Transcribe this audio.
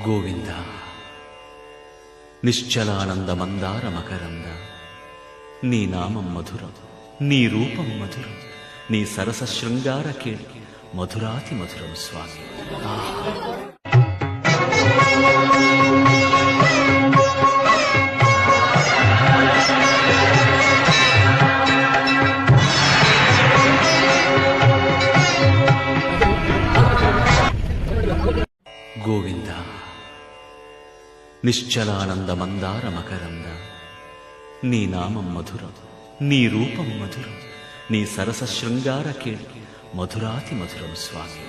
గోవింద నిశ్చలానంద మందార మకరంద నీ నామం మధురం, నీ రూపం మధురం, నీ సరస శృంగార కేళి మధురాతి మధురం స్వామి. గోవింద నిశ్చలానంద మందార మకరంద నీ నామం మధురం, నీ రూపం మధురం, నీ సరస శృంగార కేళి మధురాతి మధురం స్వామి.